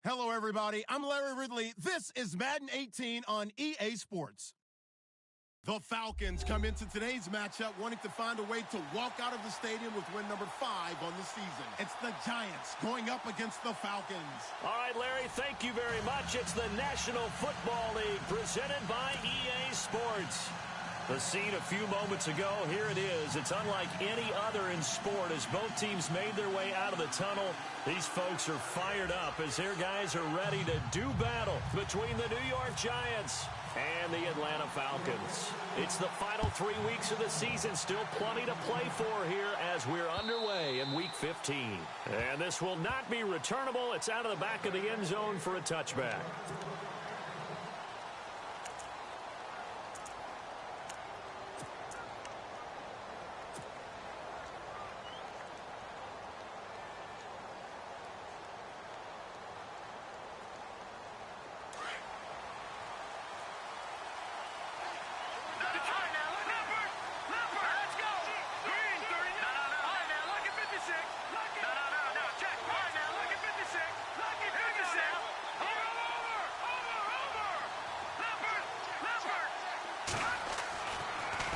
Hello, everybody. I'm Larry Ridley. This is Madden 18 on EA Sports. The Falcons come into today's matchup wanting to find a way to walk out of the stadium with win number 5 on the season. It's the Giants going up against the Falcons. All right, Larry, thank you very much. It's the National Football League presented by EA Sports. The scene a few moments ago, here it is. It's unlike any other in sport as both teams made their way out of the tunnel. These folks are fired up as their guys are ready to do battle between the New York Giants and the Atlanta Falcons. It's the final 3 weeks of the season, still plenty to play for here as we're underway in Week 15. And this will not be returnable. It's out of the back of the end zone for a touchback.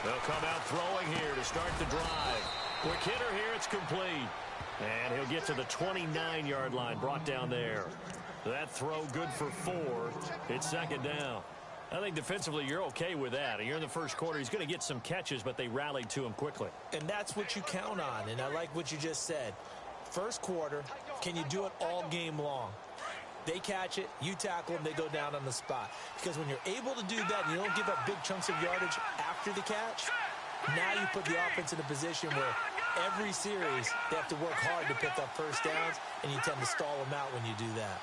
They'll come out throwing here to start the drive. Quick hitter here, it's complete. And he'll get to the 29-yard line, brought down there. That throw good for 4. It's second down. I think defensively you're okay with that. You're in the first quarter. He's going to get some catches, but they rallied to him quickly. And that's what you count on, and I like what you just said. First quarter, can you do it all game long? They catch it, you tackle them, they go down on the spot. Because when you're able to do that and you don't give up big chunks of yardage after the catch, now you put the offense in a position where every series they have to work hard to pick up first downs, and you tend to stall them out when you do that.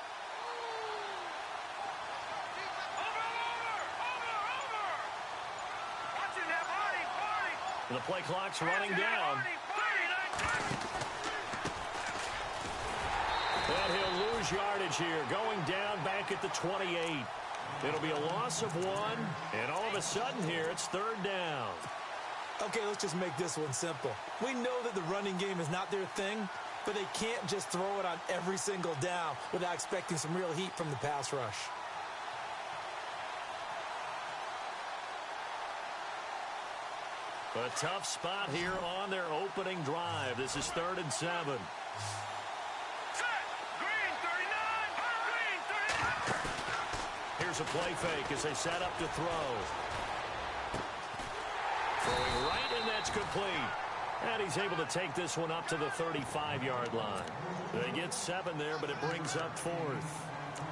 And the play clock's running down. And he'll lose yardage here, going down back at the 28. It'll be a loss of 1, and all of a sudden here, it's third down. Okay, let's just make this one simple. We know that the running game is not their thing, but they can't just throw it on every single down without expecting some real heat from the pass rush. A tough spot here on their opening drive. This is 3rd and 7. Here's a play fake as they set up to throw. Throwing right, and that's complete. And he's able to take this one up to the 35-yard line. They get 7 there, but it brings up 4th.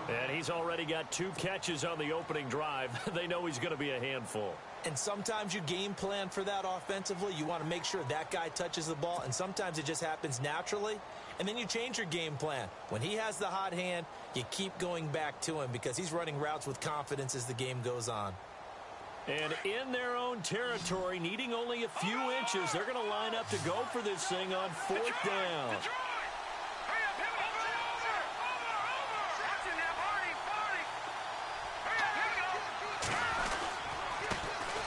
And he's already got 2 catches on the opening drive. They know he's going to be a handful. And sometimes you game plan for that offensively. You want to make sure that guy touches the ball, and sometimes it just happens naturally. And then you change your game plan. When he has the hot hand, you keep going back to him because he's running routes with confidence as the game goes on. And in their own territory, needing only a few inches, they're going to line up to go for this thing on 4th down.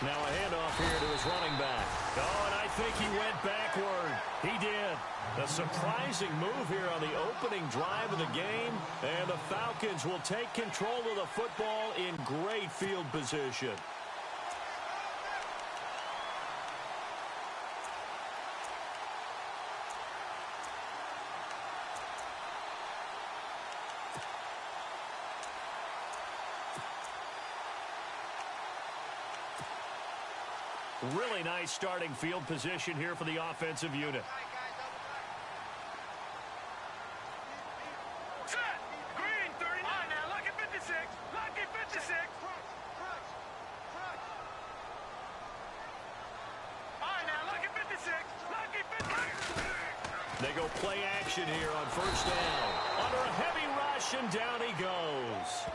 Now a handoff here to his running back. Oh, and I think he went backward. He did. A surprising move here on the opening drive of the game. And the Falcons will take control of the football in great field position. Really nice starting field position here for the offensive unit. Set! Green, 39. Now, lucky 56. Lucky 56. All right, now, lucky 56. Lucky 56. They go play action here on 1st down. Under a heavy rush, and down he goes.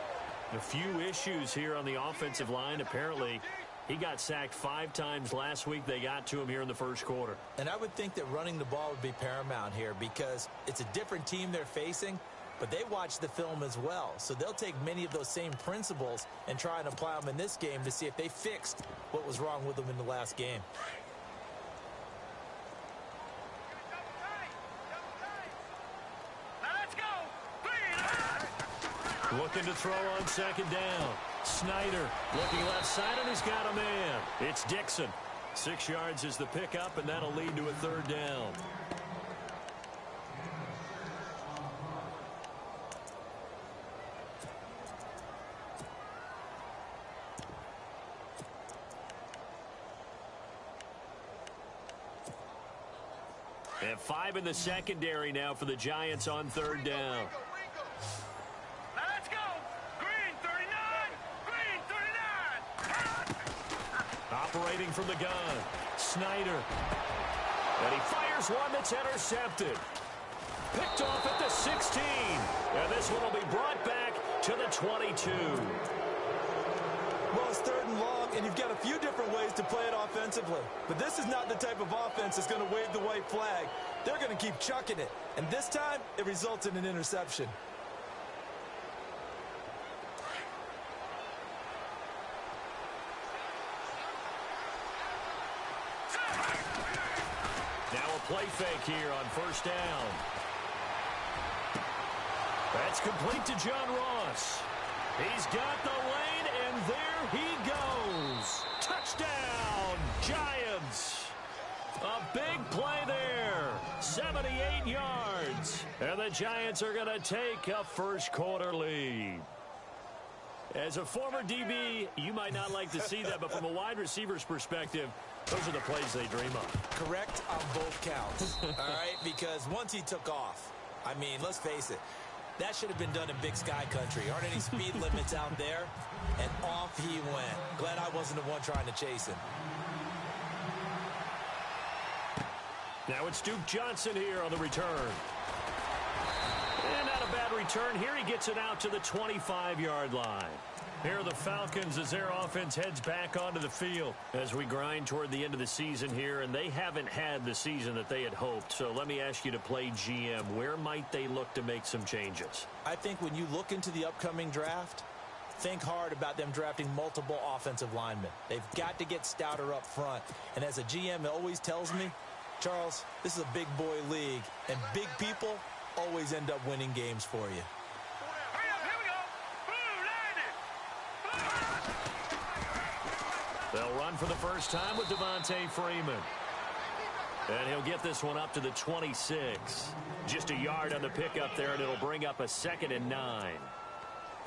A few issues here on the offensive line, apparently. He got sacked 5 times last week. They got to him here in the first quarter. And I would think that running the ball would be paramount here because it's a different team they're facing, but they watch the film as well. So they'll take many of those same principles and try and apply them in this game to see if they fixed what was wrong with them in the last game. Now let's go. Looking to throw on second down. Snyder looking left side, and he's got a man. It's Dixon. 6 yards is the pickup, and that'll lead to a third down. And 5 in the secondary now for the Giants on third down. Now let's go. Green 39. Green 39. Operating from the gun. Snyder. And he fires one that's intercepted. Picked off at the 16. And this one will be brought back to the 22. Well, it's third and long, and you've got a few different ways to play it offensively. But this is not the type of offense that's going to wave the white flag. They're going to keep chucking it. And this time, it results in an interception. Now a play fake here on first down. That's complete to John Ross. He's got the lane, and there he goes. Touchdown, Giants. A big play there. 78 yards. And the Giants are going to take a first quarter lead. As a former DB, you might not like to see that, but from a wide receiver's perspective, those are the plays they dream of. Correct on both counts. All right, because once he took off, I mean, let's face it, that should have been done in Big Sky Country. Aren't any speed limits out there? And off he went. Glad I wasn't the one trying to chase him. Now it's Duke Johnson here on the return. And not a bad return. Here he gets it out to the 25-yard line. Here are the Falcons as their offense heads back onto the field as we grind toward the end of the season here, and they haven't had the season that they had hoped. So let me ask you to play GM. Where might they look to make some changes? I think when you look into the upcoming draft, think hard about them drafting multiple offensive linemen. They've got to get stouter up front. And as a GM, it always tells me, Charles, this is a big boy league, and big people always end up winning games for you. They'll run for the first time with Devontae Freeman. And he'll get this one up to the 26. Just a yard on the pickup there, and it'll bring up a 2nd and 9.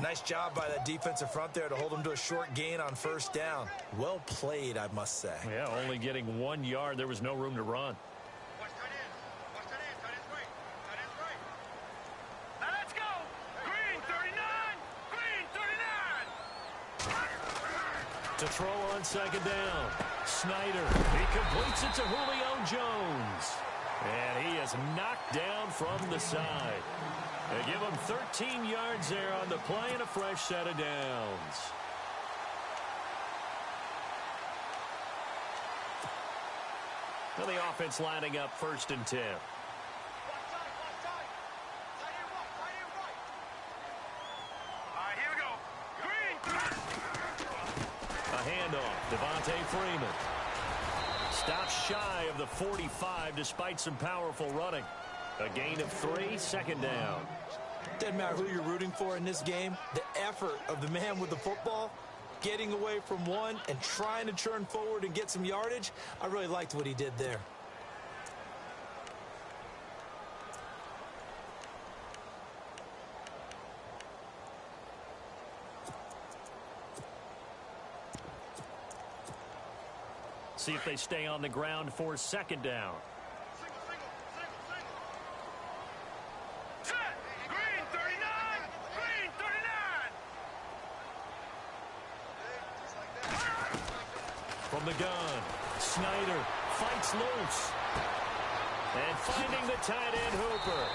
Nice job by that defensive front there to hold him to a short gain on first down. Well played, I must say. Yeah, only getting 1 yard. There was no room to run. Watch tight end. Watch tight end. Tight end's right. Tight end's right. Now let's go. Green 39. Green 39. To throw on second down. Snyder. He completes it to Julio Jones. And he is knocked down from the side. They give him 13 yards there on the play and a fresh set of downs. Well, the offense lining up 1st and 10. Devontae Freeman stops shy of the 45 despite some powerful running. A gain of 3, 2nd down. Doesn't matter who you're rooting for in this game. The effort of the man with the football, getting away from one and trying to turn forward and get some yardage, I really liked what he did there. See if they stay on the ground for 2nd down. Set. Green 39. Green 39. From the gun, Snyder fights loose. And finding the tight end Hooper.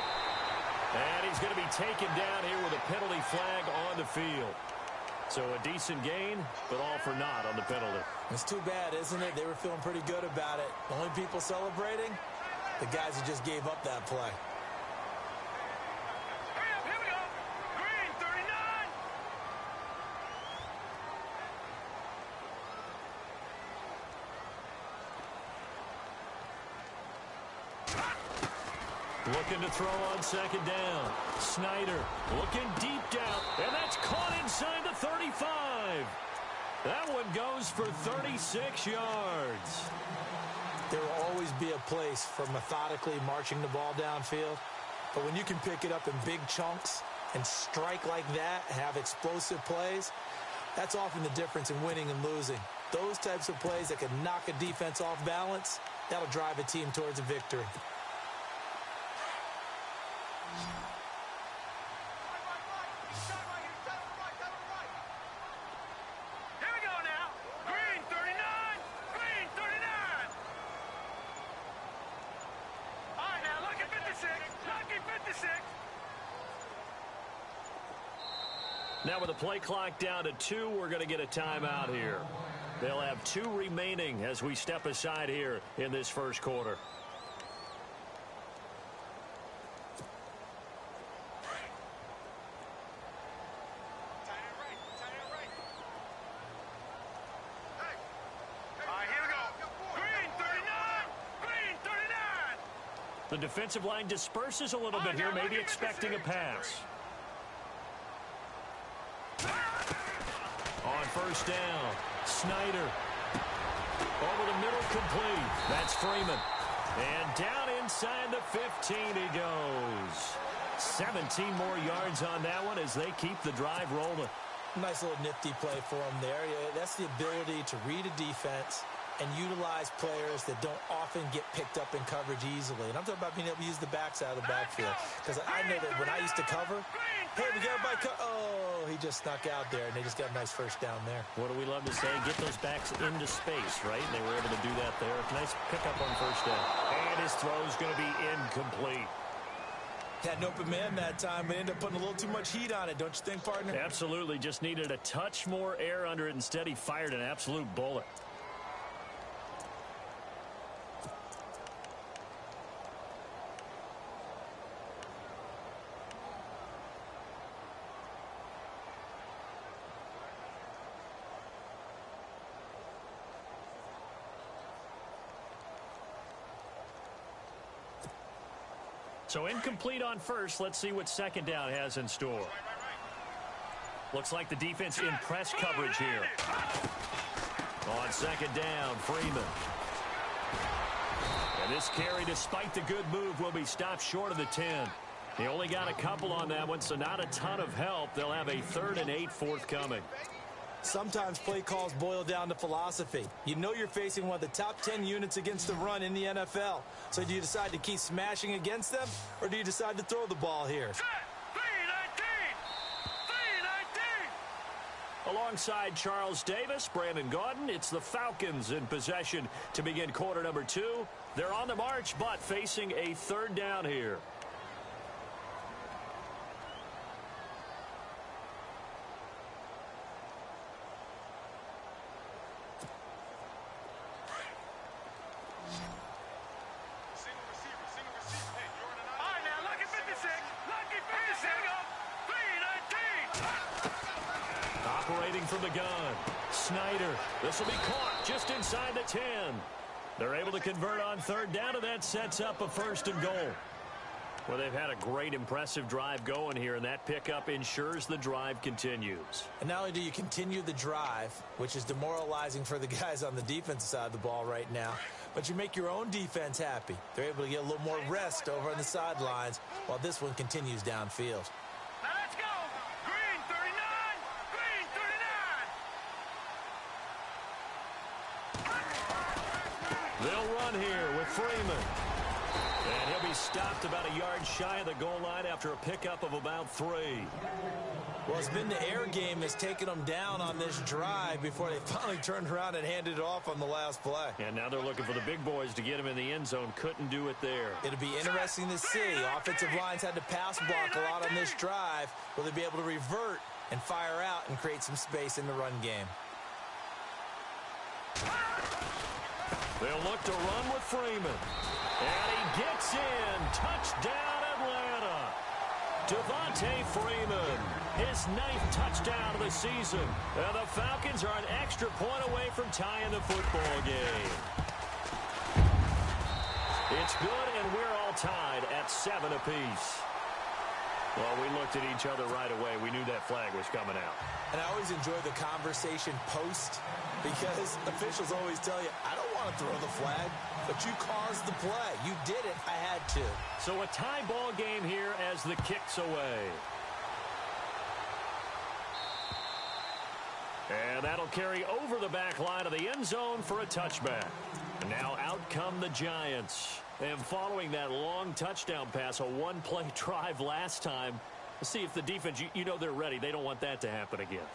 And he's going to be taken down here with a penalty flag on the field. So a decent gain, but all for naught on the penalty. It's too bad, isn't it? They were feeling pretty good about it. The only people celebrating, the guys who just gave up that play. Here we go. Green 39. Looking to throw on second down. Snyder looking deep down, and that's caught inside the 35. That one goes for 36 yards. There will always be a place for methodically marching the ball downfield, but when you can pick it up in big chunks and strike like that, have explosive plays, that's often the difference in winning and losing. Those types of plays that can knock a defense off balance, that'll drive a team towards a victory. Here we go now. Green 39. Green 39. All right, now lucky 56. Lucky 56. Now with the play clock down to 2, we're going to get a timeout here. They'll have 2 remaining as we step aside here in this first quarter. The defensive line disperses a little bit here, maybe expecting a pass. On first down, Snyder. Over the middle, complete. That's Freeman. And down inside the 15 he goes. 17 more yards on that one as they keep the drive rolling. Nice little nifty play for him there. Yeah, that's the ability to read a defense and utilize players that don't often get picked up in coverage easily. And I'm talking about being able to use the backside of the backfield. Because I know that when I used to cover, hey, we got by oh, he just snuck out there, and they just got a nice first down there. What do we love to say? Get those backs into space, right? And they were able to do that there. Nice pickup on first down. And his throw's going to be incomplete. Had an open man that time, but ended up putting a little too much heat on it, don't you think, partner? Absolutely. Just needed a touch more air under it. Instead, he fired an absolute bullet. So incomplete on first. Let's see what second down has in store. Looks like the defense in press coverage here. On second down, Freeman. And this carry, despite the good move, will be stopped short of the 10. He only got a couple on that one, so not a ton of help. They'll have a 3rd and 8 forthcoming. Sometimes play calls boil down to philosophy. You know you're facing one of the top 10 units against the run in the NFL. So do you decide to keep smashing against them, or do you decide to throw the ball here? 3-19. Alongside Charles Davis, Brandon Gaudin, it's the Falcons in possession to begin quarter number 2. They're on the march, but facing a 3rd down here. Operating from the gun, Snyder. This will be caught just inside the 10. They're able to convert on 3rd down, and that sets up a 1st and goal. Well, they've had a great, impressive drive going here, and that pickup ensures the drive continues. And not only do you continue the drive, which is demoralizing for the guys on the defensive side of the ball right now, but you make your own defense happy. They're able to get a little more rest over on the sidelines while this one continues downfield. Now let's go. Green 39. Green 39. They'll run here with Freeman. And he'll be stopped about a yard shy of the goal line after a pickup of about 3. Well, it's been the air game that's taken them down on this drive before they finally turned around and handed it off on the last play. And now they're looking for the big boys to get him in the end zone. Couldn't do it there. It'll be interesting to see. Offensive lines had to pass block a lot on this drive. Will they be able to revert and fire out and create some space in the run game? They'll look to run with Freeman. And he gets in. Touchdown, Atlanta. Devontae Freeman, his 9th touchdown of the season. And the Falcons are an extra point away from tying the football game. It's good, and we're all tied at at 7 apiece. Well, we looked at each other right away. We knew that flag was coming out. And I always enjoy the conversation post because officials always tell you, I don't want to throw the flag, but you caused the play. You did it. I had to. So a tie ball game here as the kick's away. And that'll carry over the back line of the end zone for a touchback. And now out come the Giants. And following that long touchdown pass, a one-play drive last time, let's see if the defense, you know they're ready. They don't want that to happen again.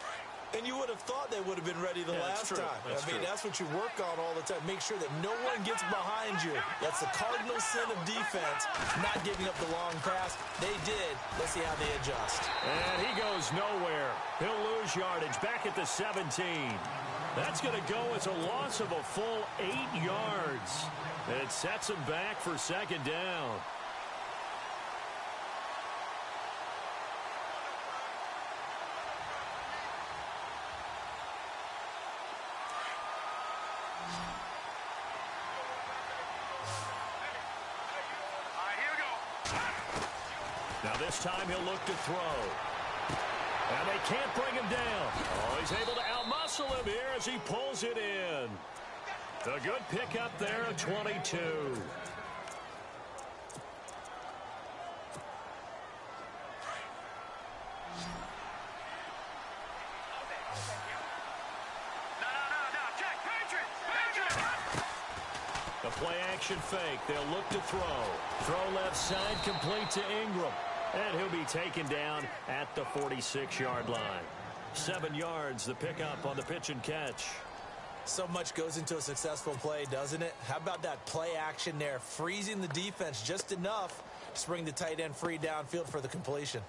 And you would have thought they would have been ready the last time. That's what you work on all the time. Make sure that no one gets behind you. That's the cardinal sin of defense, not giving up the long pass. They did. Let's see how they adjust. And he goes nowhere. He'll lose yardage back at the 17. That's going to go as a loss of a full 8 yards. It sets him back for second down. Now this time he'll look to throw. And they can't bring him down. Oh, he's able to outmuscle him here as he pulls it in. A good pickup there at 22. The play action fake. They'll look to throw. Throw left side complete to Ingram. And he'll be taken down at the 46-yard line. 7 yards, the pickup on the pitch and catch. So much goes into a successful play, doesn't it? How about that play action there, freezing the defense just enough to bring the tight end free downfield for the completion.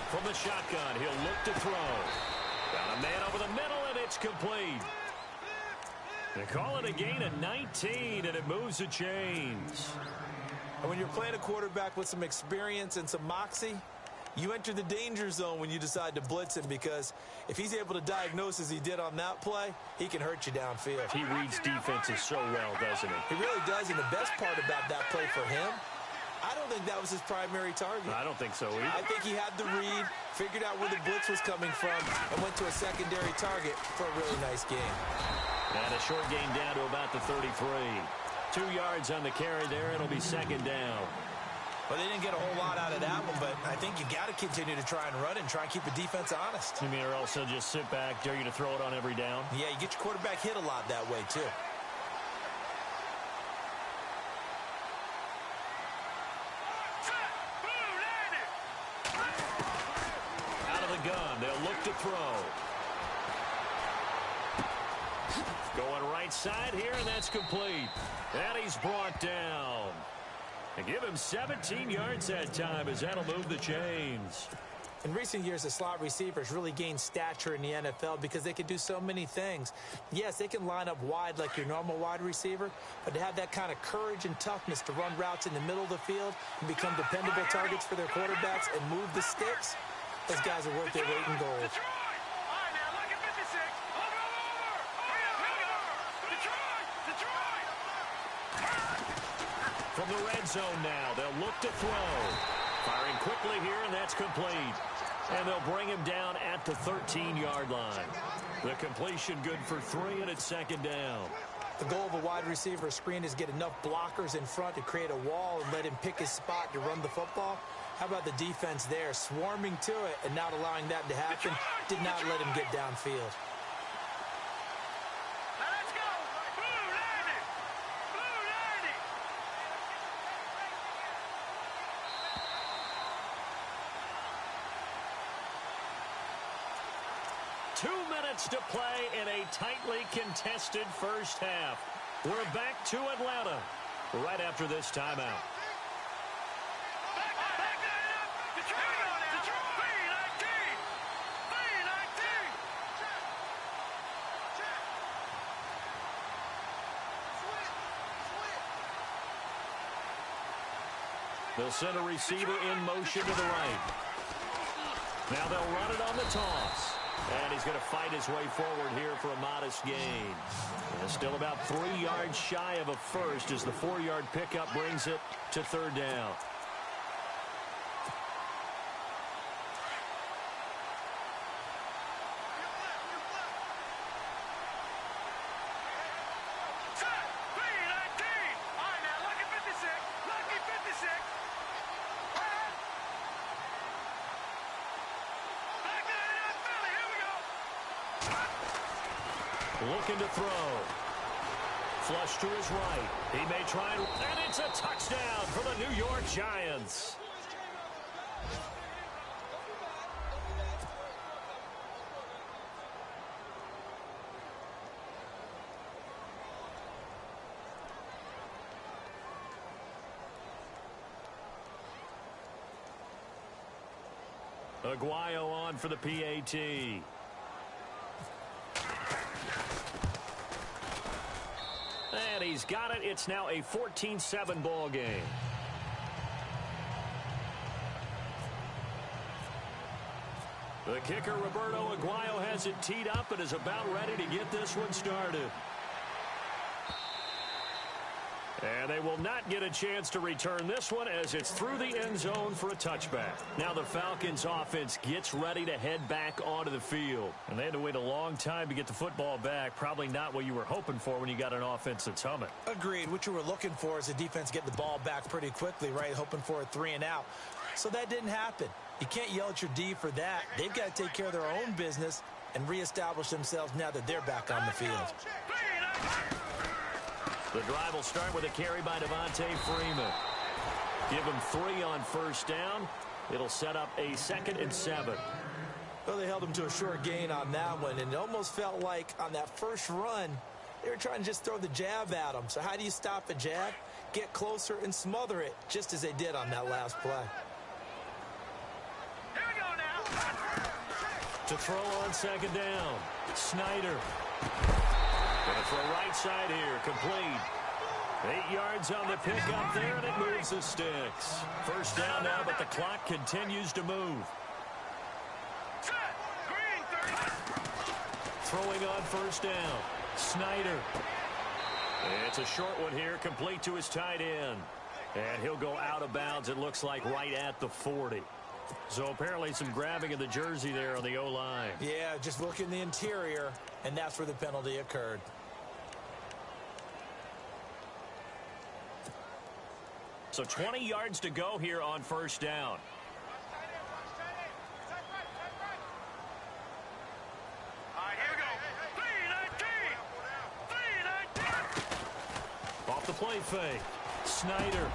From the shotgun, he'll look to throw. Got a man over the middle, and it's complete. They call it a gain of 19, and it moves the chains. And when you're playing a quarterback with some experience and some moxie, you enter the danger zone when you decide to blitz him, because if he's able to diagnose as he did on that play, he can hurt you downfield. He reads defenses so well, doesn't he? He really does, and the best part about that play for him, I don't think that was his primary target. I don't think so either. I think he had the read, figured out where the blitz was coming from, and went to a secondary target for a really nice game. And a short gain down to about the 33. 2 yards on the carry there. It'll be second down. Well, they didn't get a whole lot out of that one, but I think you got to continue to try and run and try and keep the defense honest. You mean, or else they'll just sit back, dare you to throw it on every down? Yeah, you get your quarterback hit a lot that way, too. Out of the gun, they'll look to throw. Going right side here, and that's complete. And he's brought down. And give him 17 yards that time, as that'll move the chains. In recent years, the slot receivers really gained stature in the NFL because they can do so many things. Yes, they can line up wide like your normal wide receiver, but to have that kind of courage and toughness to run routes in the middle of the field and become dependable targets for their quarterbacks and move the sticks, those guys are worth their weight in gold. From the red zone now, they'll look to throw. Firing quickly here, and that's complete. And they'll bring him down at the 13-yard line. The completion good for 3, and it's second down. The goal of a wide receiver screen is get enough blockers in front to create a wall and let him pick his spot to run the football. How about the defense there, swarming to it and not allowing that to happen? Did not let him get downfield. 2 minutes to play in a tightly contested first half. We're back to Atlanta right after this timeout. They'll send a receiver in motion to the right. Now they'll run it on the toss. And he's going to fight his way forward here for a modest gain. And still about 3 yards shy of a first as the 4-yard pickup brings it to third down. Looking to throw. Flush to his right. He may try and it's a touchdown for the New York Giants. Aguayo on for the PAT. And he's got it. It's now a 14-7 ball game. The kicker, Roberto Aguayo, has it teed up and is about ready to get this one started. And they will not get a chance to return this one as it's through the end zone for a touchback. Now the Falcons offense gets ready to head back onto the field. And they had to wait a long time to get the football back. Probably not what you were hoping for when you got an offense that's humming. Agreed. What you were looking for is the defense getting the ball back pretty quickly, right? Hoping for a 3 and out. So that didn't happen. You can't yell at your D for that. They've got to take care of their own business and reestablish themselves now that they're back on the field. The drive will start with a carry by Devontae Freeman. Give him 3 on first down. It'll set up a 2nd and 7. Well, they held him to a short gain on that one, and it almost felt like on that first run, they were trying to just throw the jab at him. So how do you stop a jab? Get closer and smother it, just as they did on that last play. Here we go now. To throw on 2nd down, Snyder. Going to throw right side here, complete. 8 yards on the pickup there, and it moves the sticks. First down now, but the clock continues to move. Throwing on first down, Snyder. It's a short one here, complete to his tight end. And he'll go out of bounds, it looks like, right at the 40. So apparently some grabbing of the jersey there on the O-line. Yeah, just look in the interior, and that's where the penalty occurred. So 20 yards to go here on first down. All right, here we go. 3-19. Off the play fake. Snyder.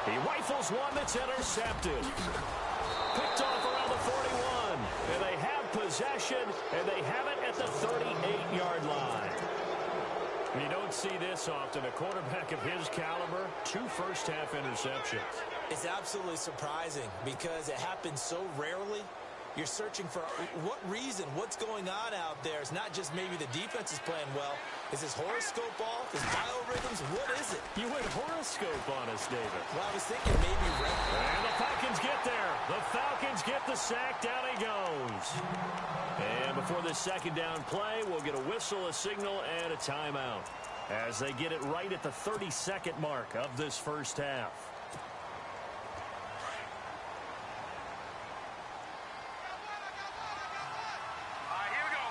He rifles one that's intercepted. Picked off around the 41. And they have possession, and they have it at the 38-yard line. You don't see this often. A quarterback of his caliber, 2 first-half interceptions. It's absolutely surprising because it happens so rarely. You're searching for what reason, what's going on out there. It's not just maybe the defense is playing well. Is his horoscope off? His biorhythms? What is it? You went horoscope on us, David. Well, I was thinking maybe red. And the Falcons get there. The Falcons get the sack. Down he goes. And before this 2nd down play, we'll get a whistle, a signal, and a timeout as they get it right at the 32nd mark of this first half. All right, here we go.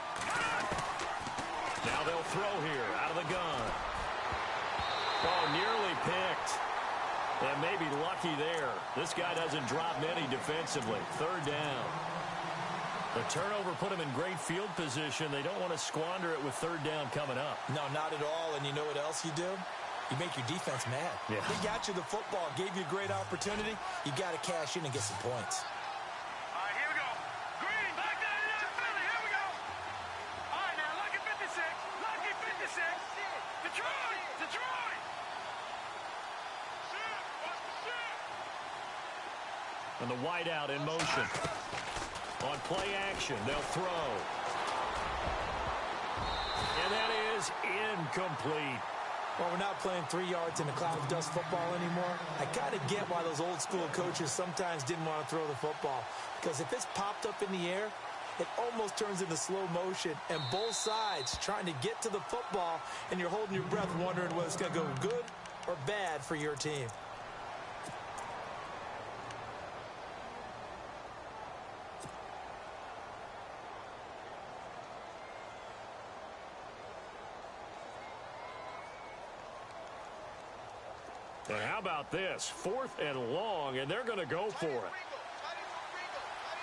Now they'll throw here out of the gun. Oh, nearly picked. And maybe lucky there. This guy doesn't drop many defensively. 3rd down. The turnover put them in great field position. They don't want to squander it with 3rd down coming up. No, not at all. And you know what else you do? You make your defense mad. Yeah. They got you the football, gave you a great opportunity. You got to cash in and get some points. All right, here we go. Green, back there in Philly. Here we go. All right, now, lucky 56. Lucky 56. Detroit. Detroit. And the wideout in motion. On play action, they'll throw. And that is incomplete. Well, we're not playing 3 yards in a cloud of dust football anymore. I kind of get why those old school coaches sometimes didn't want to throw the football. Because if it's popped up in the air, it almost turns into slow motion. And both sides trying to get to the football, and you're holding your breath wondering whether it's going to go good or bad for your team. And how about this? 4th and long, and they're going to go for it.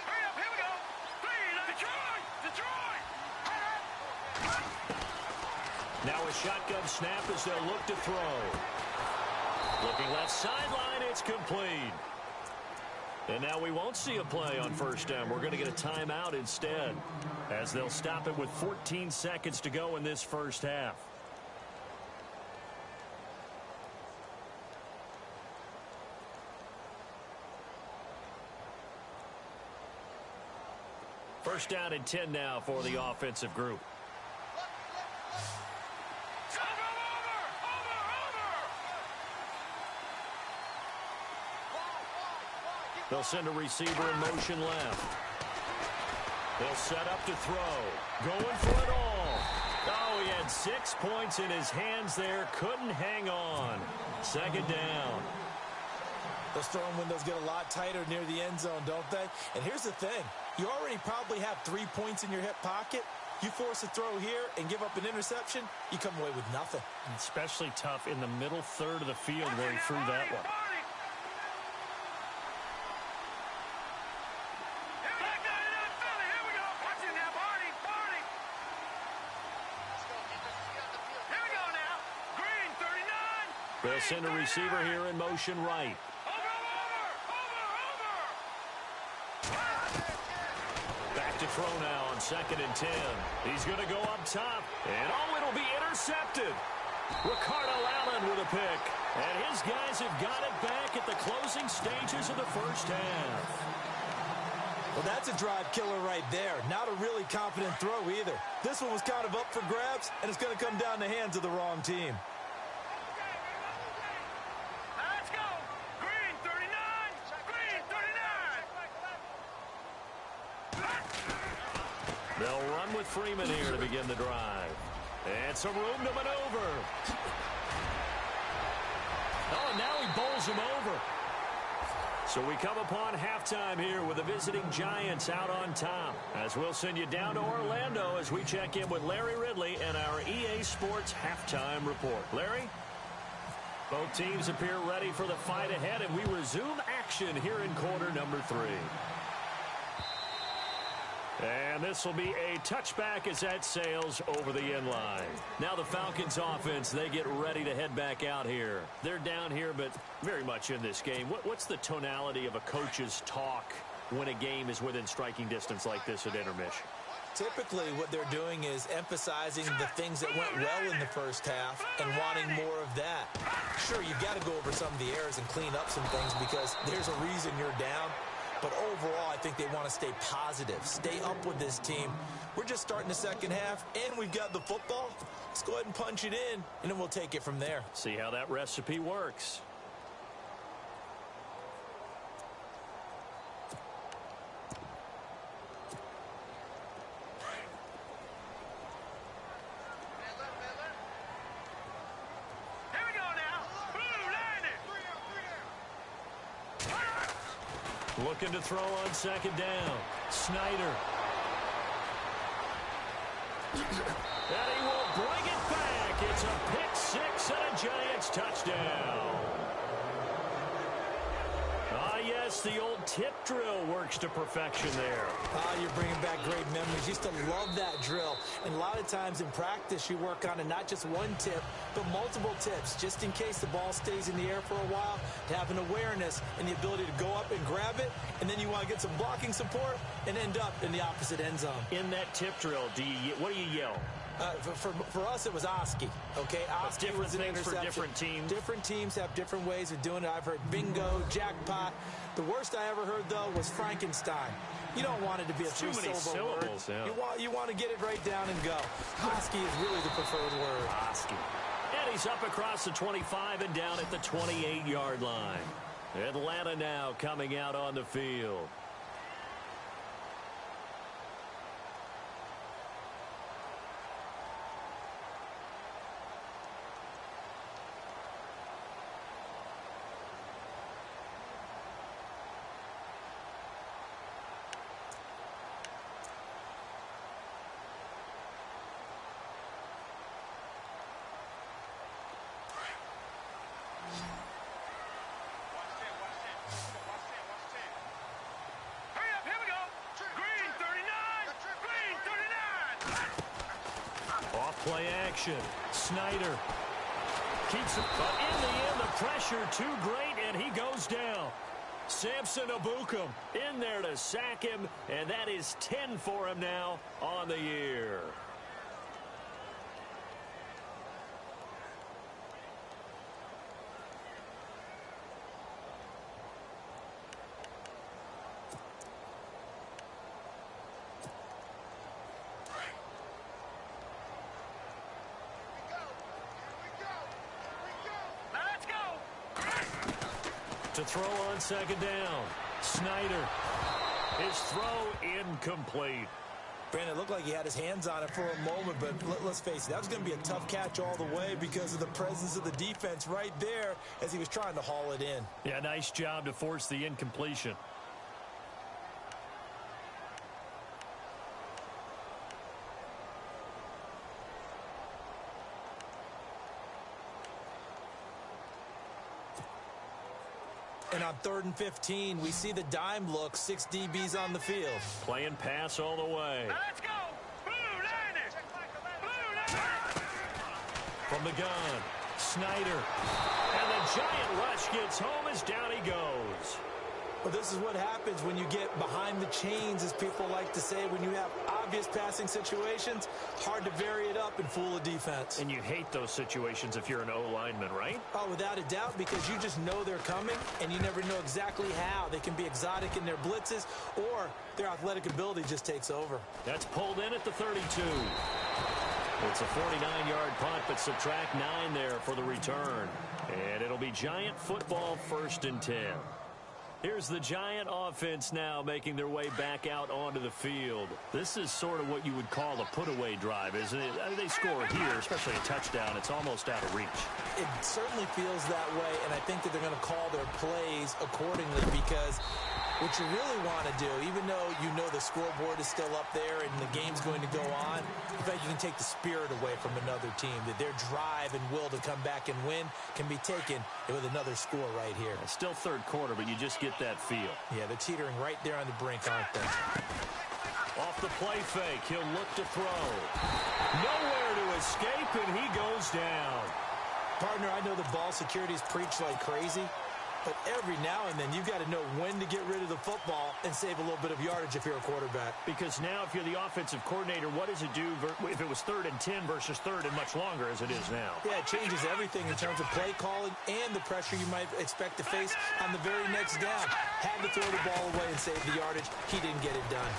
Hurry up, here we go. Detroit! Now a shotgun snap as they'll look to throw. Looking left sideline, it's complete. And now we won't see a play on first down. We're going to get a timeout instead, as they'll stop it with 14 seconds to go in this first half. First down and 10 now for the offensive group. They'll send a receiver in motion left. They'll set up to throw. Going for it all. Oh, he had 6 points in his hands there. Couldn't hang on. Second down. Those throwing windows get a lot tighter near the end zone, don't they? And here's the thing. You already probably have 3 points in your hip pocket. You force a throw here and give up an interception, you come away with nothing. Especially tough in the middle third of the field where he threw that one. They'll send a receiver here in motion right. Back to throw now on 2nd and 10. He's going to go up top. And oh, it'll be intercepted. Ricardo Allen with a pick. And his guys have got it back at the closing stages of the first half. Well, that's a drive killer right there. Not a really confident throw either. This one was kind of up for grabs, and it's going to come down the hands of the wrong team. They'll run with Freeman here to begin the drive. And some room to maneuver. Oh, and now he bowls him over. So we come upon halftime here with the visiting Giants out on top. As we'll send you down to Orlando as we check in with Larry Ridley and our EA Sports halftime report. Larry? Both teams appear ready for the fight ahead, and we resume action here in quarter number 3. And this will be a touchback as that sails over the end line. Now the Falcons offense, they get ready to head back out here. They're down here, but very much in this game. What's the tonality of a coach's talk when a game is within striking distance like this at intermission? Typically, what they're doing is emphasizing the things that went well in the first half and wanting more of that. Sure, you've got to go over some of the errors and clean up some things because there's a reason you're down. But overall, I think they want to stay positive, stay up with this team. We're just starting the second half, and we've got the football. Let's go ahead and punch it in, and then we'll take it from there. See how that recipe works. Looking to throw on second down. Snyder. And he will bring it back. It's a pick six and a Giants touchdown. Ah, yes, the old tip drill works to perfection there. You're bringing back great memories. Used to love that drill. And a lot of times in practice, you work on it, not just one tip, but multiple tips, just in case the ball stays in the air for a while, to have an awareness and the ability to go up and grab it, and then you want to get some blocking support and end up in the opposite end zone. In that tip drill, what do you yell? For us, it was Oski. Okay, Oski was an interception. For different teams. Different teams have different ways of doing it. I've heard bingo, jackpot. The worst I ever heard, though, was Frankenstein. You don't want it to be a three-syllable word. Yeah. You want to get it right down and go. Oski is really the preferred word. Oski. And he's up across the 25 and down at the 28-yard line. Atlanta now coming out on the field. Play action. Snyder keeps it, but in the end, the pressure too great, and he goes down. Samson Abukum in there to sack him, and that is 10 for him now on the year. To throw on second down. Snyder. His throw incomplete. Brandon, it looked like he had his hands on it for a moment, but let's face it, that was going to be a tough catch all the way because of the presence of the defense right there as he was trying to haul it in. Yeah, nice job to force the incompletion. And on 3rd and 15, we see the dime look, 6 DBs on the field. Playing pass all the way. Let's go! Blue Niners! Blue Niners! From the gun, Snyder. And the giant rush gets home as down he goes. Well, this is what happens when you get behind the chains, as people like to say. When you have obvious passing situations, hard to vary it up and fool a defense. And you hate those situations if you're an O-lineman, right? Oh, without a doubt, because you just know they're coming, and you never know exactly how. They can be exotic in their blitzes, or their athletic ability just takes over. That's pulled in at the 32. It's a 49-yard punt, but subtract 9 there for the return. And it'll be Giant football 1st and 10. Here's the Giant offense now making their way back out onto the field. This is sort of what you would call a put-away drive, isn't it? I mean, they score here, especially a touchdown. It's almost out of reach. It certainly feels that way, and I think that they're going to call their plays accordingly because what you really want to do, even though you know the scoreboard is still up there and the game's going to go on, in fact, you can take the spirit away from another team, that their drive and will to come back and win can be taken with another score right here. It's still 3rd quarter, but you just get that feel. Yeah, they're teetering right there on the brink, aren't they? Off the play fake, he'll look to throw. Nowhere to escape, and he goes down. Partner, I know the ball security's preached like crazy, but every now and then, you've got to know when to get rid of the football and save a little bit of yardage if you're a quarterback. Because now, if you're the offensive coordinator, what does it do if it was 3rd and 10 versus 3rd and much longer as it is now? Yeah, it changes everything in terms of play calling and the pressure you might expect to face on the very next down. Had to throw the ball away and save the yardage. He didn't get it done.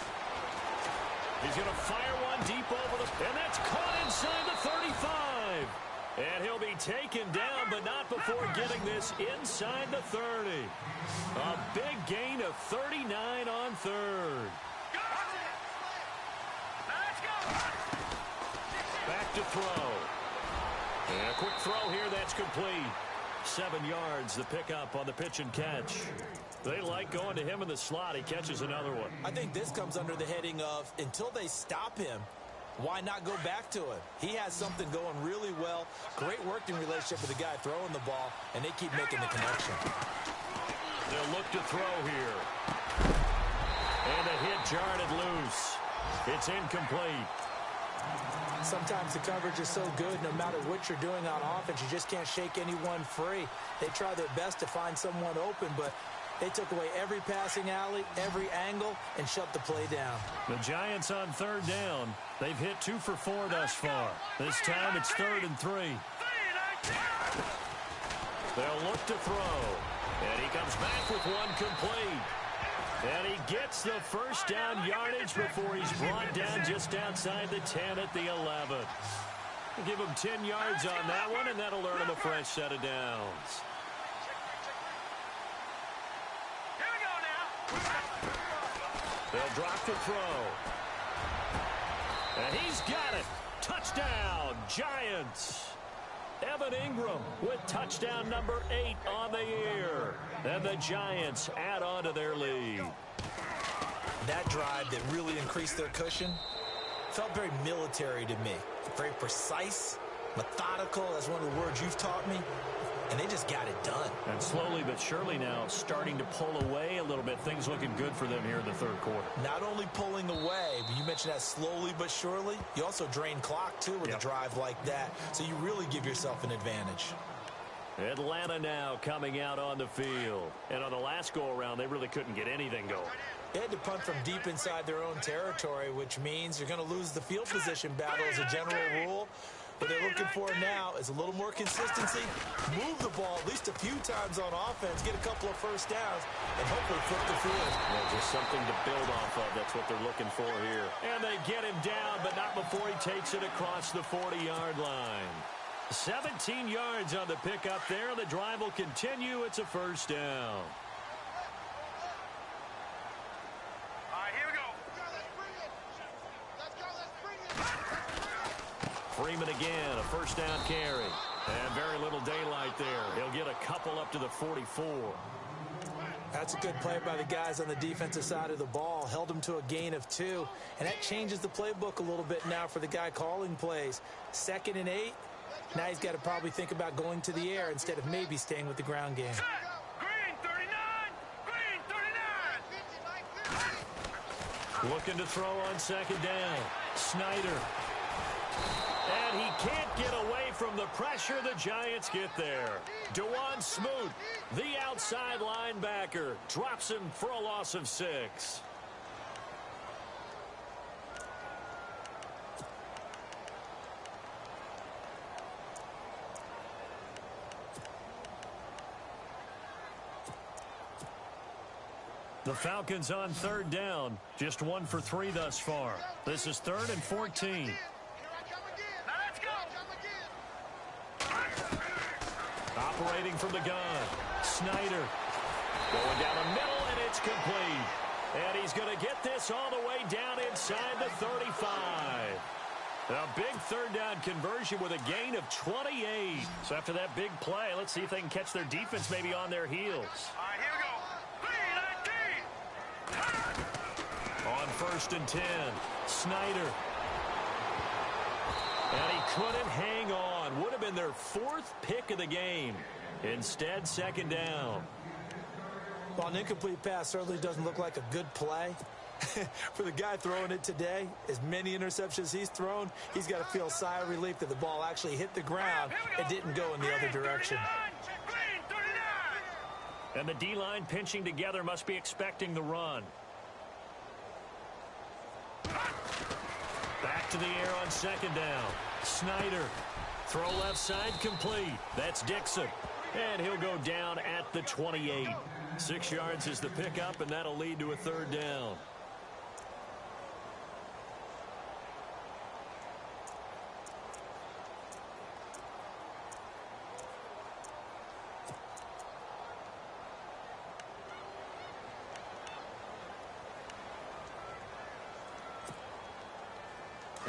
He's going to fire one deep over and that's caught inside the 35. And he'll be taken down, but not before getting this inside the 30. A big gain of 39 on 3rd. Back to throw. And a quick throw here, that's complete. 7 yards, the pickup on the pitch and catch. They like going to him in the slot. He catches another one. I think this comes under the heading of, until they stop him, why not go back to it? He has something going really well. Great working relationship with the guy throwing the ball, and they keep making the connection. They'll look to throw here. And a hit jarred it loose. It's incomplete. Sometimes the coverage is so good, no matter what you're doing on offense, you just can't shake anyone free. They try their best to find someone open, but they took away every passing alley, every angle, and shut the play down. The Giants on 3rd down. They've hit 2 for 4 thus far. This time it's 3rd and 3. They'll look to throw. And he comes back with one complete. And he gets the first down yardage before he's brought down just outside the 10 at the 11. Give him 10 yards on that one, and that'll earn him a fresh set of downs. Here we go now. They'll drop the throw. And he's got it. Touchdown, Giants. Evan Ingram with touchdown number 8 on the year. And the Giants add on to their lead. That drive that really increased their cushion felt very military to me. Very precise, methodical. That's one of the words you've taught me. And they just got it done. And slowly but surely now starting to pull away a little bit. Things looking good for them here in the third quarter. Not only pulling away, but you mentioned that slowly but surely. You also drain clock, too, with a drive like that. So you really give yourself an advantage. Atlanta now coming out on the field. And on the last go-around, they really couldn't get anything going. They had to punt from deep inside their own territory, which means you're going to lose the field position battle as a general rule. What they're looking for now is a little more consistency, move the ball at least a few times on offense, get a couple of first downs, and hopefully flip the field. Yeah, just something to build off of. That's what they're looking for here. And they get him down, but not before he takes it across the 40-yard line. 17 yards on the pickup there. The drive will continue. It's a first down. Freeman again, a first down carry. And very little daylight there. He'll get a couple up to the 44. That's a good play by the guys on the defensive side of the ball. Held them to a gain of 2. And that changes the playbook a little bit now for the guy calling plays. 2nd and 8. Now he's got to probably think about going to the air instead of maybe staying with the ground game. Green 39! Green 39! Looking to throw on 2nd down. Snyder. And he can't get away from the pressure. The Giants get there. Dewan Smoot, the outside linebacker, drops him for a loss of 6. The Falcons on 3rd down. Just 1 for 3 thus far. This is 3rd and 14. Operating from the gun. Snyder going down the middle, and it's complete. And he's going to get this all the way down inside the 35. A big 3rd down conversion with a gain of 28. So after that big play, let's see if they can catch their defense maybe on their heels. All right, here we go. 3-19. On 1st and 10, Snyder. And he couldn't hang on. Would have been their 4th pick of the game. Instead, 2nd down. Well, an incomplete pass certainly doesn't look like a good play. For the guy throwing it today, as many interceptions he's thrown, he's got to feel a sigh of relief that the ball actually hit the ground and didn't go in the other direction. And the D-line pinching together must be expecting the run. Back to the air on 2nd down. Snyder. Throw left side complete. That's Dixon. And he'll go down at the 28. 6 yards is the pickup, and that'll lead to a 3rd down.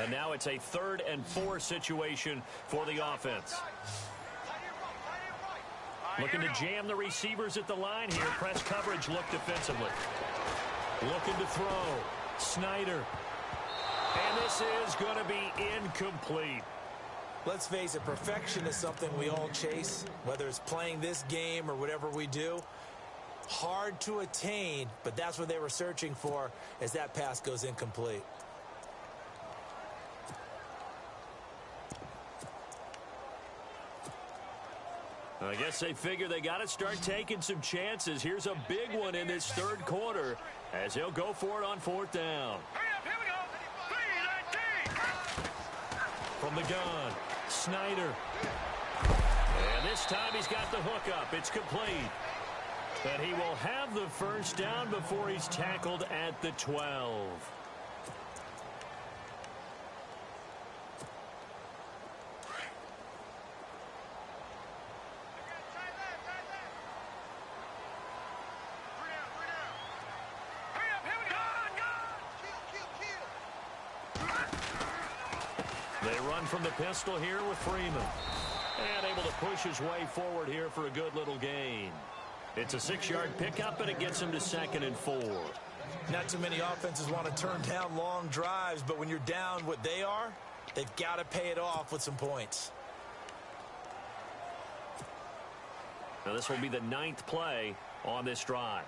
And now it's a 3rd and 4 situation for the offense. Looking to jam the receivers at the line here. Press coverage look defensively. Looking to throw. Snyder. And this is going to be incomplete. Let's face it, perfection is something we all chase, whether it's playing this game or whatever we do. Hard to attain, but that's what they were searching for as that pass goes incomplete. I guess they figure they got to start taking some chances. Here's a big one in this 3rd quarter as he'll go for it on 4th down. Hurry up, here we go. 3-19. From the gun, Snyder. And this time he's got the hook up. It's complete. And he will have the first down before he's tackled at the 12. They run from the pistol here with Freeman. And able to push his way forward here for a good little gain. It's a 6-yard pickup, and it gets him to 2nd and 4. Not too many offenses want to turn down long drives, but when you're down what they are, they've got to pay it off with some points. Now this will be the 9th play on this drive.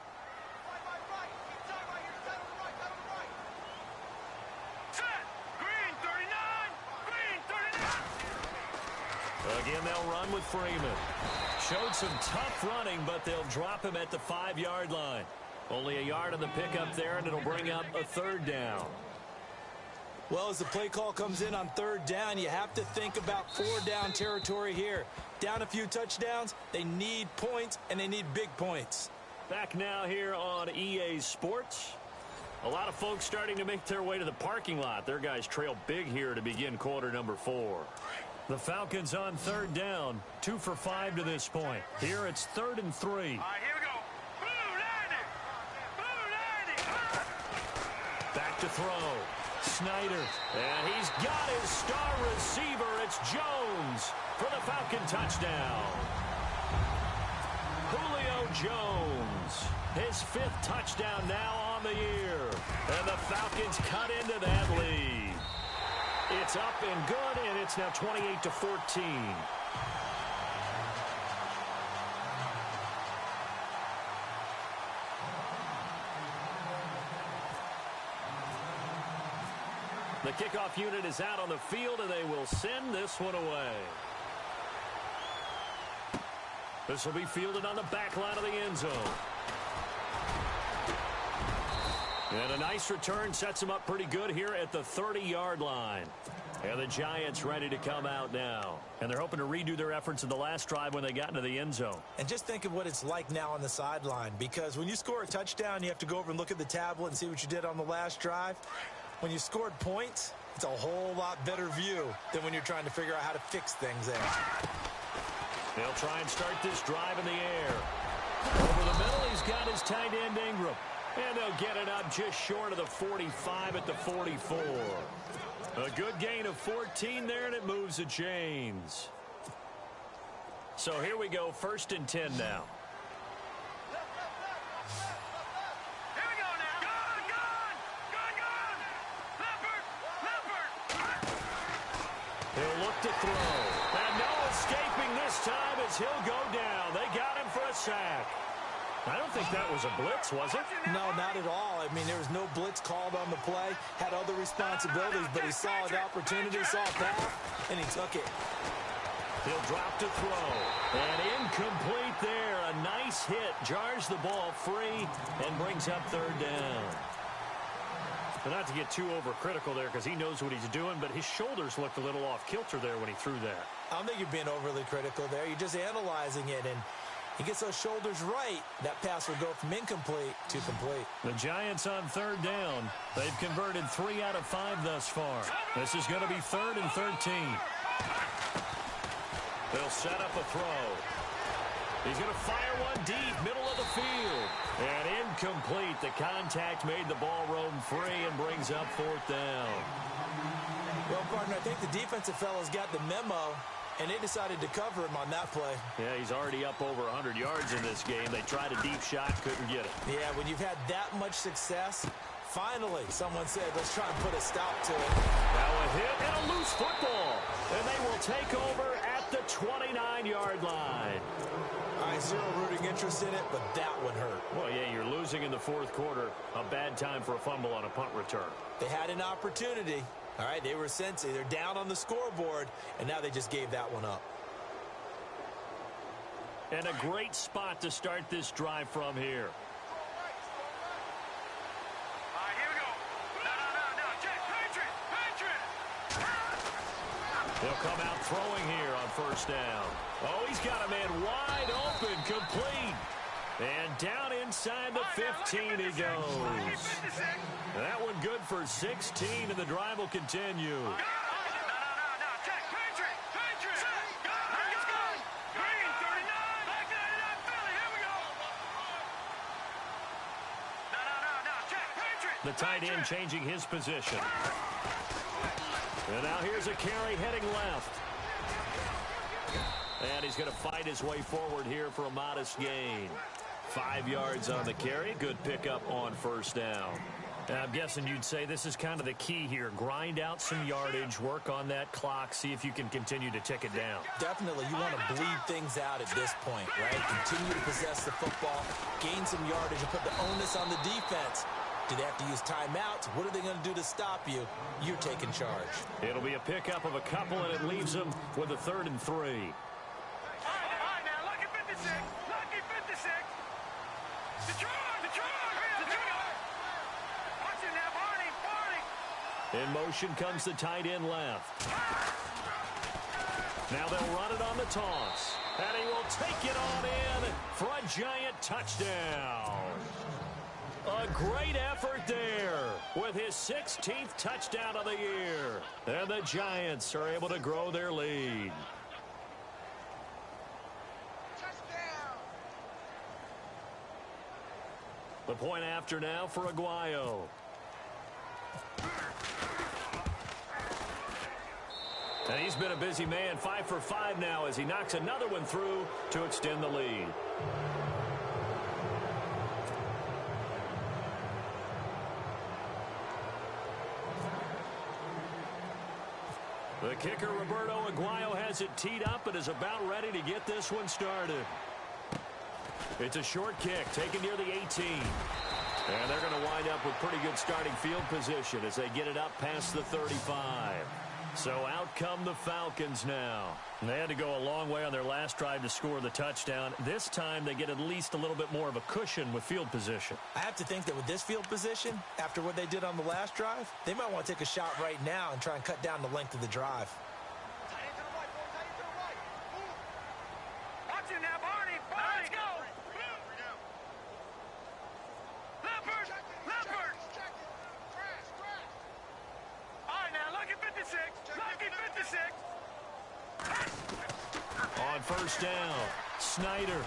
Again, they'll run with Freeman. Showed some tough running, but they'll drop him at the 5-yard line. Only a yard on the pickup there, and it'll bring up a 3rd down. Well, as the play call comes in on 3rd down, you have to think about 4-down territory here. Down a few touchdowns, they need points, and they need big points. Back now here on EA Sports. A lot of folks starting to make their way to the parking lot. Their guys trail big here to begin quarter number 4. The Falcons on 3rd down, 2 for 5 to this point. Here it's 3rd and 3. All right, here we go. Blue 90. Back to throw. Snyder. And he's got his star receiver. It's Jones for the Falcon touchdown. Julio Jones. His 5th touchdown now on the year. And the Falcons cut into that lead. It's up and good, and it's now 28-14. The kickoff unit is out on the field, and they will send this one away. This will be fielded on the back line of the end zone. And a nice return sets him up pretty good here at the 30-yard line. And the Giants ready to come out now. And they're hoping to redo their efforts in the last drive when they got into the end zone. And just think of what it's like now on the sideline. Because when you score a touchdown, you have to go over and look at the tablet and see what you did on the last drive. When you scored points, it's a whole lot better view than when you're trying to figure out how to fix things there. They'll try and start this drive in the air. Over the middle, he's got his tight end Ingram. And they'll get it up just short of the 45 at the 44. A good gain of 14 there, and it moves the chains. So here we go, 1st and 10 now. Here we go now. Gun. Leopard. He'll look to throw. And no escaping this time as he'll go down. They got him for a sack. I don't think that was a blitz, was it? No, not at all. I mean, there was no blitz called on the play. Had other responsibilities, but he saw an opportunity, saw a pass, and he took it. He'll drop to throw. And incomplete there. A nice hit. Jars the ball free and brings up 3rd down. But not to get too overcritical there because he knows what he's doing, but his shoulders looked a little off kilter there when he threw that. I don't think you're being overly critical there. You're just analyzing it, and he gets those shoulders right. That pass will go from incomplete to complete. The Giants on 3rd down. They've converted 3 out of 5 thus far. This is going to be 3rd and 13. They'll set up a throw. He's going to fire one deep, middle of the field. And incomplete. The contact made the ball roam free and brings up 4th down. Well, partner, I think the defensive fellas got the memo, and they decided to cover him on that play. Yeah, he's already up over 100 yards in this game. They tried a deep shot, couldn't get it. Yeah, when you've had that much success, finally someone said, let's try and put a stop to it. Now a hit and a loose football. And they will take over at the 29-yard line. I zero rooting interest in it, but that one hurt. Well, yeah, you're losing in the 4th quarter. A bad time for a fumble on a punt return. They had an opportunity. All right, they were sensing. They're down on the scoreboard, and now they just gave that one up. And a great spot to start this drive from here. All right, here we go. No. Check. Patriot. They'll come out throwing here on 1st down. Oh, he's got a man wide open, complete. And down inside the 15 he goes. That one good for 16, and the drive will continue. No. Check. Patriot. Let's go. Green, 39. Back 99, Philly. Here we go. No. Check. Patriot. The tight end changing his position. And now here's a carry heading left. And he's going to fight his way forward here for a modest gain. 5 yards on the carry. Good pickup on first down. I'm guessing you'd say this is kind of the key here. Grind out some yardage, work on that clock, see if you can continue to tick it down. Definitely, you want to bleed things out at this point, right? Continue to possess the football, gain some yardage, and put the onus on the defense. Do they have to use timeouts? What are they going to do to stop you? You're taking charge. It'll be a pickup of a couple, and it leaves them with a 3rd and 3. All right, now, lucky 56. Lucky 56. Detroit. Watch it now, Barney. In motion comes the tight end left. Now they'll run it on the toss. And he will take it on in for a giant touchdown. A great effort there with his 16th touchdown of the year. And the Giants are able to grow their lead. The point after now for Aguayo. And he's been a busy man, 5 for 5 now as he knocks another one through to extend the lead. The kicker, Roberto Aguayo, has it teed up and is about ready to get this one started. It's a short kick taken near the 18. And they're going to wind up with pretty good starting field position as they get it up past the 35. So out come the Falcons now. And they had to go a long way on their last drive to score the touchdown. This time they get at least a little bit more of a cushion with field position. I have to think that with this field position, after what they did on the last drive, they might want to take a shot right now and try and cut down the length of the drive. Watch it now, Barney. Let's go. Leopard. All right, now, lucky 56. Lucky 56. On first down, Snyder.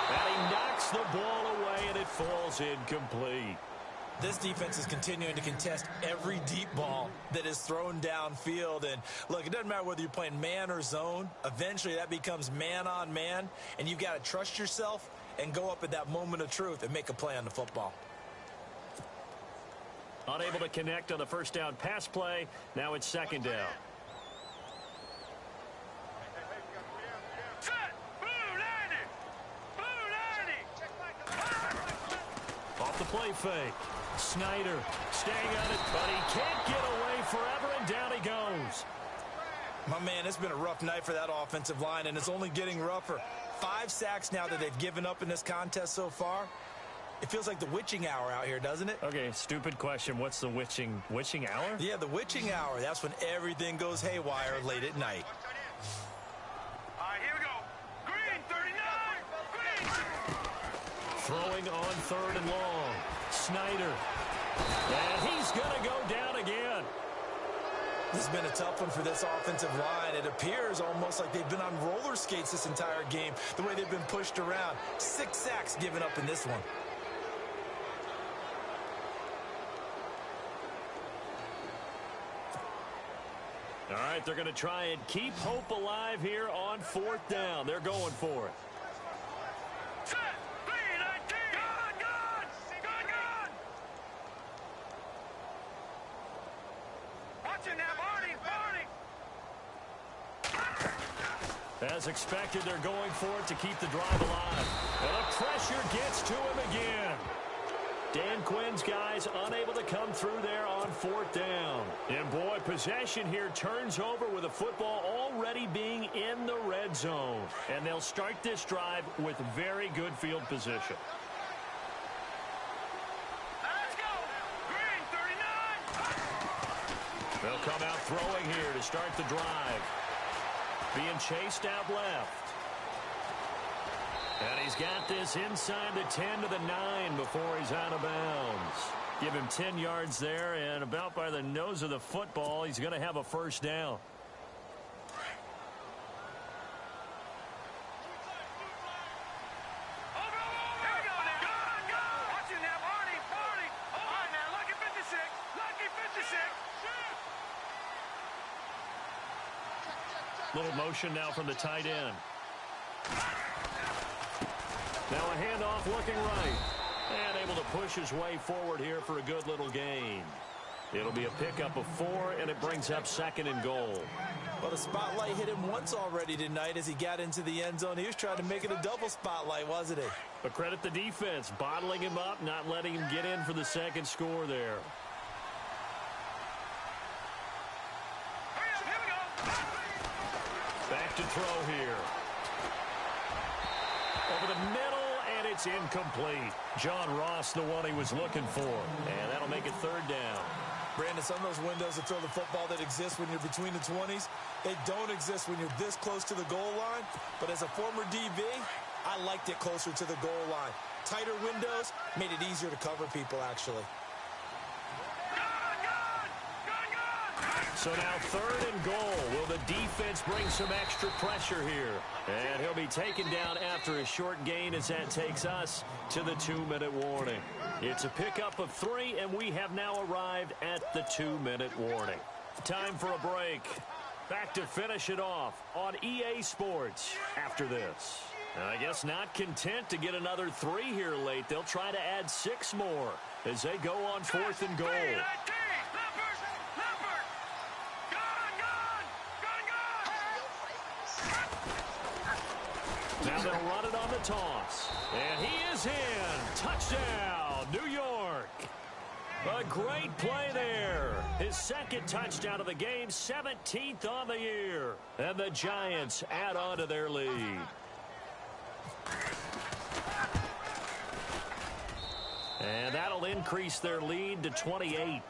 And he knocks the ball away, and it falls incomplete. This defense is continuing to contest every deep ball that is thrown downfield. And, look, it doesn't matter whether you're playing man or zone. Eventually, that becomes man on man, and you've got to trust yourself and go up at that moment of truth and make a play on the football. Unable to connect on the first down pass play. Now it's second down. Set. Blue 90. Off the play fake. Snyder staying on it, but he can't get away forever, and down he goes. My man, it's been a rough night for that offensive line, and it's only getting rougher. 5 sacks now that they've given up in this contest so far. It feels like the witching hour out here, doesn't it? Okay, stupid question. What's the witching hour? Yeah, the witching hour. That's when everything goes haywire late at night. All right, here we go. Green, 39. Green. Throwing on 3rd and long. Snyder. And he's going to go down again. This has been a tough one for this offensive line. It appears almost like they've been on roller skates this entire game, the way they've been pushed around. 6 sacks given up in this one. All right, they're going to try and keep hope alive here on 4th down. They're going for it. Set. 3-19. Good. Watch it now, Barney. As expected, they're going for it to keep the drive alive. And the pressure gets to him again. Dan Quinn's guys unable to come through there on 4th down. And boy, possession here turns over with the football already being in the red zone. And they'll start this drive with very good field position. Let's go. Green, 39. They'll come out throwing here to start the drive. Being chased out left. And he's got this inside the 10 to the 9 before he's out of bounds. Give him 10 yards there, and about by the nose of the football, he's going to have a first down. Little motion now from the tight end. Now a handoff looking right. And able to push his way forward here for a good little gain. It'll be a pickup of 4, and it brings up 2nd and goal. Well, the spotlight hit him once already tonight as he got into the end zone. He was trying to make it a double spotlight, wasn't he? But credit the defense, bottling him up, not letting him get in for the 2nd score there. Back to throw here. Over the middle, and it's incomplete. John Ross, the one he was looking for. And that'll make it 3rd down. Brandon, some of those windows to throw the football that exist when you're between the 20s, they don't exist when you're this close to the goal line. But as a former DB, I liked it closer to the goal line. Tighter windows made it easier to cover people, actually. So now 3rd and goal. Will the defense bring some extra pressure here? And he'll be taken down after a short gain as that takes us to the 2-minute warning. It's a pickup of 3, and we have now arrived at the 2-minute warning. Time for a break. Back to finish it off on EA Sports after this. I guess not content to get another 3 here late. They'll try to add 6 more as they go on 4th and goal. Now they'll run it on the toss. And he is in. Touchdown, New York. A great play there. His 2nd touchdown of the game, 17th on the year. And the Giants add on to their lead. And that'll increase their lead to 28.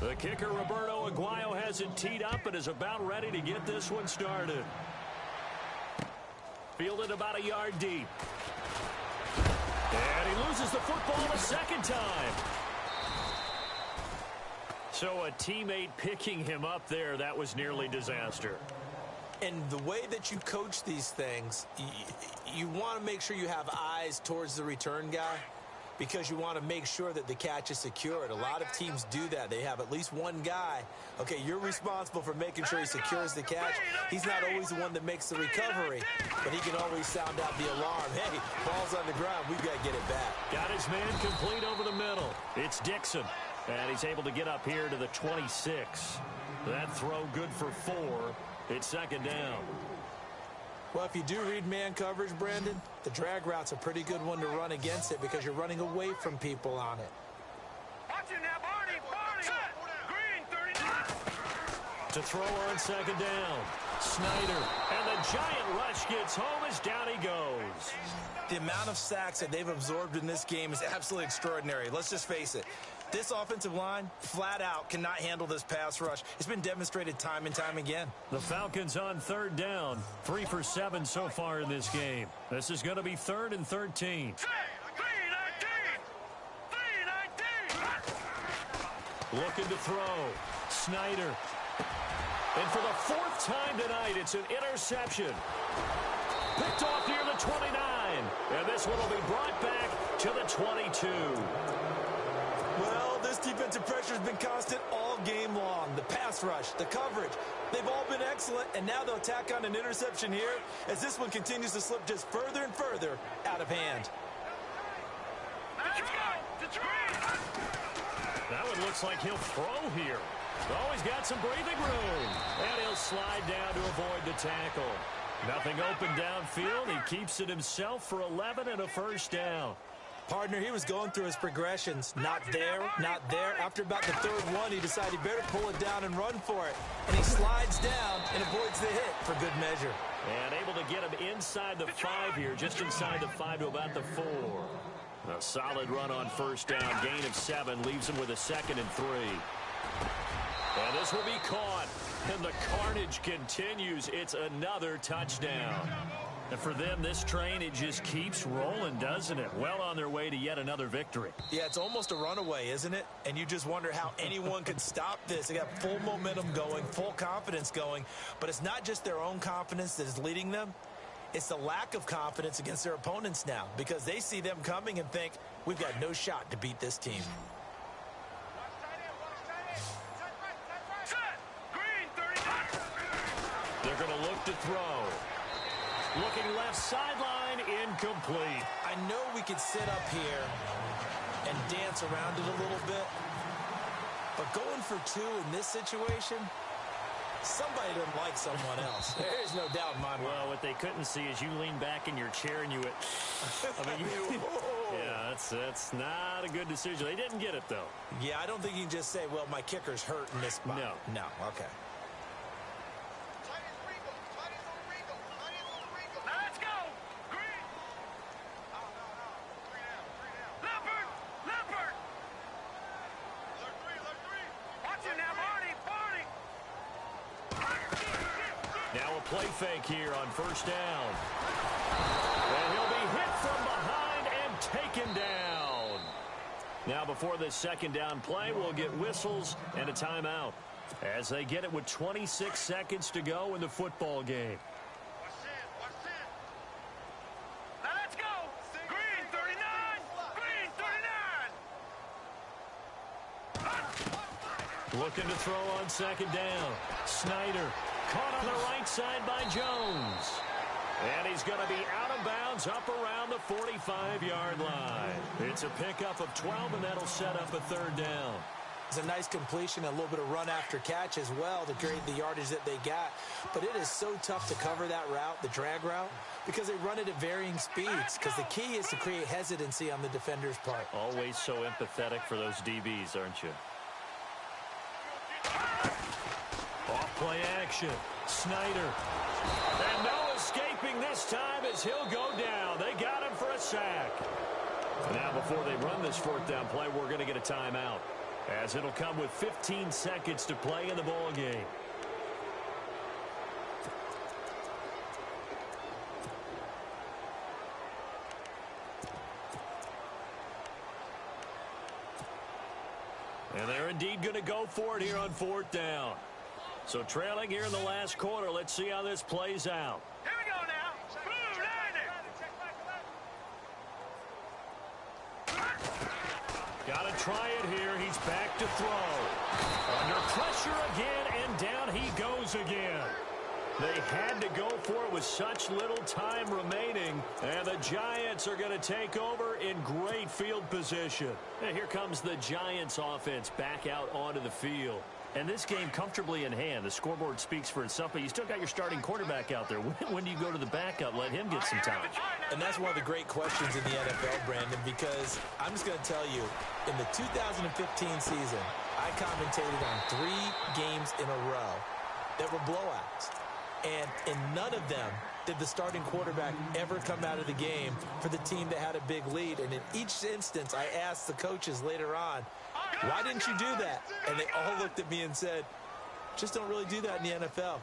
The kicker, Roberto Aguayo, has it teed up and is about ready to get this one started. Fielded about a yard deep. And he loses the football a 2nd time. So a teammate picking him up there, that was nearly disaster. And the way that you coach these things, you want to make sure you have eyes towards the return guy, because you want to make sure that the catch is secured. A lot of teams do that. They have at least one guy. Okay, you're responsible for making sure he secures the catch. He's not always the one that makes the recovery, but he can always sound out the alarm. Hey, ball's on the ground. We've got to get it back. Got his man complete over the middle. It's Dixon, and he's able to get up here to the 26. That throw good for 4. It's 2nd down. Well, if you do read man coverage, Brandon, the drag route's a pretty good one to run against it because you're running away from people on it. Watch it now, Barney. Green, 39. To throw on 2nd down. Snyder. And the giant rush gets home as down he goes. The amount of sacks that they've absorbed in this game is absolutely extraordinary. Let's just face it. This offensive line, flat out, cannot handle this pass rush. It's been demonstrated time and time again. The Falcons on 3rd down. 3 for 7 so far in this game. This is going to be 3rd and 13. 319. Looking to throw. Snyder. And for the 4th time tonight, it's an interception. Picked off near the 29. And this one will be brought back to the 22. Well, this defensive pressure has been constant all game long. The pass rush, the coverage, they've all been excellent, and now they'll tack on an interception here as this one continues to slip just further and further out of hand. That one looks like he'll throw here. Oh, he's got some breathing room. And he'll slide down to avoid the tackle. Nothing open downfield. He keeps it himself for 11 and a 1st down. Partner, he was going through his progressions. Not there, not there. After about the 3rd one, he decided he better pull it down and run for it. And he slides down and avoids the hit for good measure. And able to get him inside the 5 here, just inside the 5 to about the 4. A solid run on 1st down. Gain of 7 leaves him with a 2nd and 3. And this will be caught. And the carnage continues. It's another touchdown. And for them, this train, it just keeps rolling, doesn't it? Well on their way to yet another victory. Yeah, it's almost a runaway, isn't it? And you just wonder how anyone could stop this. They got full momentum going, full confidence going. But it's not just their own confidence that is leading them. It's the lack of confidence against their opponents now because they see them coming and think, we've got no shot to beat this team. They're going to look to throw. Looking left sideline, incomplete. I know we could sit up here and dance around it a little bit, but going for two in this situation, somebody doesn't like someone else. There's no doubt in my mind. Well, what they couldn't see is you lean back in your chair and you went, I mean, yeah, that's not a good decision. They didn't get it, though. Yeah, I don't think you can just say, well, my kicker's hurt in this spot. No, okay. Let's go. Green. Leopard. Watch him now, Barney. Now a play fake here on first down. And he'll be hit from behind and taken down. Now before this second down play, we'll get whistles and a timeout as they get it with 26 seconds to go in the football game. Now let's go. Green 39. Looking to throw on second down. Snyder caught on the right side by Jones. And he's going to be out of bounds up around the 45-yard line. It's a pickup of 12, and that'll set up a third down. It's a nice completion, a little bit of run after catch as well to create the yardage that they got. But it is so tough to cover that route, the drag route, because they run it at varying speeds. Because the key is to create hesitancy on the defender's part. Always so empathetic for those DBs, aren't you? Off play action. Snyder. And no escaping this time as he'll go down. They got him for a sack. Now before they run this fourth down play, we're going to get a timeout, as it'll come with 15 seconds to play in the ball game. And they're indeed going to go for it here on fourth down. So trailing here in the last quarter, let's see how this plays out. Here we go now. Blue, Got to try it here. He's back to throw. Under pressure again, and down he goes again. They had to go for it with such little time remaining, and the Giants are going to take over in great field position. And here comes the Giants offense back out onto the field. And this game comfortably in hand. The scoreboard speaks for itself, but you still got your starting quarterback out there. When do you go to the backup? Let him get some time. And that's one of the great questions in the NFL, Brandon, because I'm just going to tell you, in the 2015 season, I commentated on 3 games in a row that were blowouts. And in none of them did the starting quarterback ever come out of the game for the team that had a big lead. And in each instance, I asked the coaches later on, why didn't you do that? And they all looked at me and said, just don't really do that in the NFL.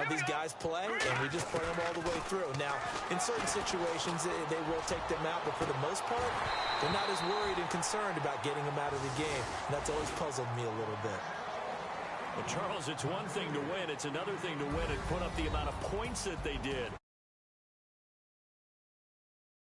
These guys play, and we just play them all the way through. Now, in certain situations, they will take them out, but for the most part, they're not as worried and concerned about getting them out of the game. And that's always puzzled me a little bit. Well, Charles, it's one thing to win. It's another thing to win and put up the amount of points that they did.